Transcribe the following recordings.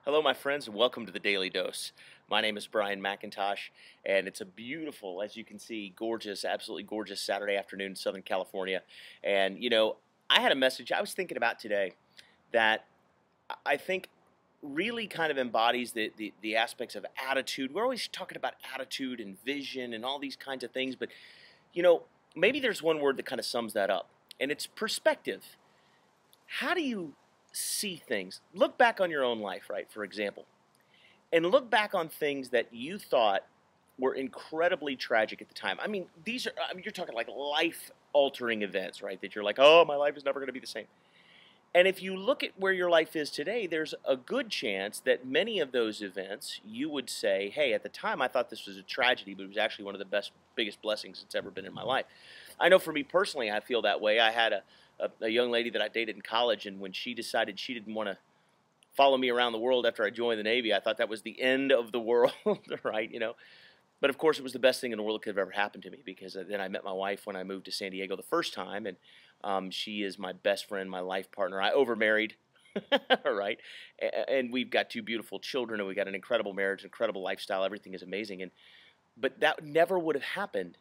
Hello, my friends, and welcome to the Daily Dose. My name is Brian McIntosh, and it's a beautiful, as you can see, gorgeous, absolutely gorgeous Saturday afternoon in Southern California. And, I had a message I was thinking about today that I think really kind of embodies the aspects of attitude. We're always talking about attitude and vision and all these kinds of things, but, you know, maybe there's one word that kind of sums that up, and it's perspective. How do you see things? Look back on your own life, right, for example, and look back on things that you thought were incredibly tragic at the time. You're talking like life altering events, right? That you're like, oh, my life is never going to be the same. And if you look at where your life is today, there's a good chance that many of those events you would say, hey, at the time I thought this was a tragedy, but it was actually one of the biggest blessings that's ever been in my life. I know for me personally, I feel that way. I had a young lady that I dated in college, and when she decided she didn't want to follow me around the world after I joined the Navy, I thought that was the end of the world, right? But of course, it was the best thing in the world that could have ever happened to me, because then I met my wife when I moved to San Diego the first time, and she is my best friend, my life partner. I overmarried, right? And we've got two beautiful children, and we got an incredible marriage, incredible lifestyle. Everything is amazing, but that never would have happened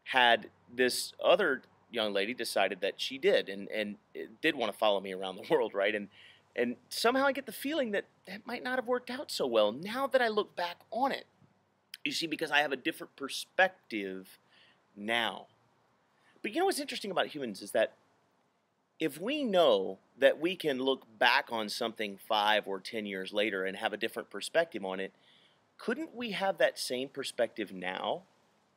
had this other young lady decided that she did and did want to follow me around the world, right? And somehow I get the feeling that that might not have worked out so well now that I look back on it. You see, because I have a different perspective now. But what's interesting about humans is that if we know that we can look back on something 5 or 10 years later and have a different perspective on it, couldn't we have that same perspective now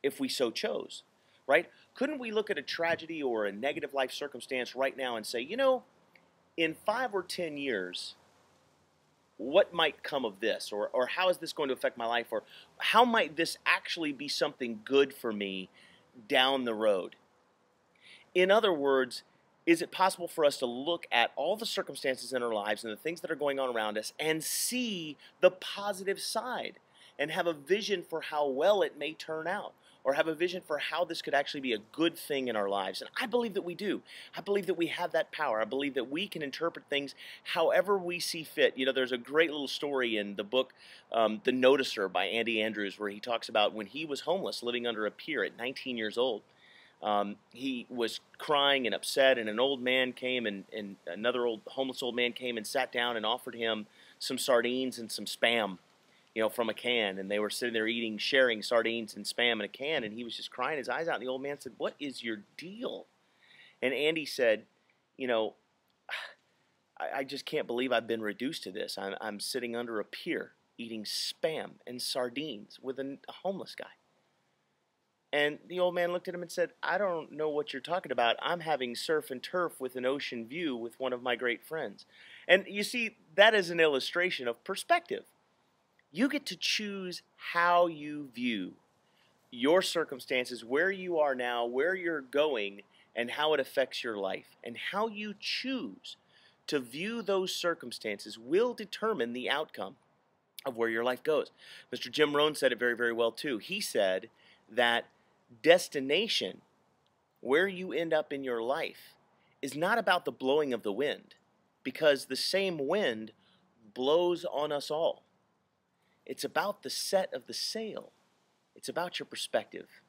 if we so chose, right? Couldn't we look at a tragedy or a negative life circumstance right now and say, in 5 or 10 years, what might come of this? Or how is this going to affect my life? Or how might this actually be something good for me down the road? In other words, is it possible for us to look at all the circumstances in our lives and the things that are going on around us and see the positive side and have a vision for how well it may turn out, or have a vision for how this could actually be a good thing in our lives? And I believe that we do. I believe that we have that power. I believe that we can interpret things however we see fit. There's a great little story in the book, The Noticer by Andy Andrews, where he talks about when he was homeless, living under a pier at 19 years old. He was crying and upset, and an old man came, and another homeless old man came and sat down and offered him some sardines and some Spam, from a can. And they were sitting there sharing sardines and Spam in a can, and he was just crying his eyes out. And the old man said, "What is your deal?" And Andy said, I just can't believe I've been reduced to this. I'm sitting under a pier eating Spam and sardines with a homeless guy. And the old man looked at him and said, "I don't know what you're talking about. I'm having surf and turf with an ocean view with one of my great friends." And you see, that is an illustration of perspective. You get to choose how you view your circumstances, where you are now, where you're going, and how it affects your life. And how you choose to view those circumstances will determine the outcome of where your life goes. Mr. Jim Rohn said it very, very well too. He said that destination, where you end up in your life, is not about the blowing of the wind, because the same wind blows on us all. It's about the set of the sail. It's about your perspective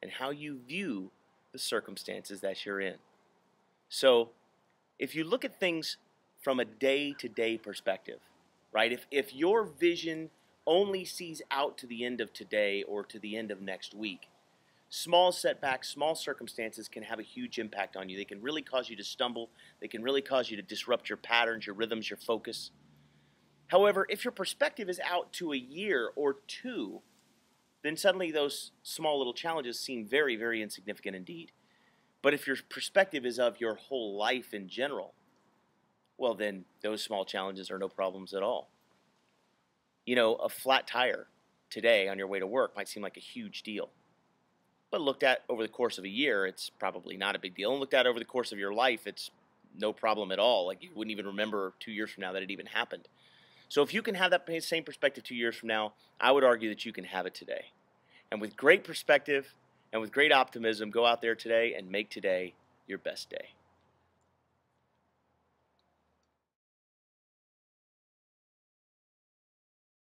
and how you view the circumstances that you're in. So if you look at things from a day-to-day perspective, right? If your vision only sees out to the end of today or to the end of next week, small setbacks, small circumstances can have a huge impact on you. They can really cause you to stumble. They can really cause you to disrupt your patterns, your rhythms, your focus. However, if your perspective is out to a year or two, then suddenly those small little challenges seem very, very insignificant indeed. But if your perspective is of your whole life in general, well, then those small challenges are no problems at all. A flat tire today on your way to work might seem like a huge deal. But looked at over the course of a year, it's probably not a big deal. And looked at over the course of your life, it's no problem at all. Like, you wouldn't even remember 2 years from now that it even happened. So if you can have that same perspective 2 years from now, I would argue that you can have it today. And with great perspective and with great optimism, go out there today and make today your best day.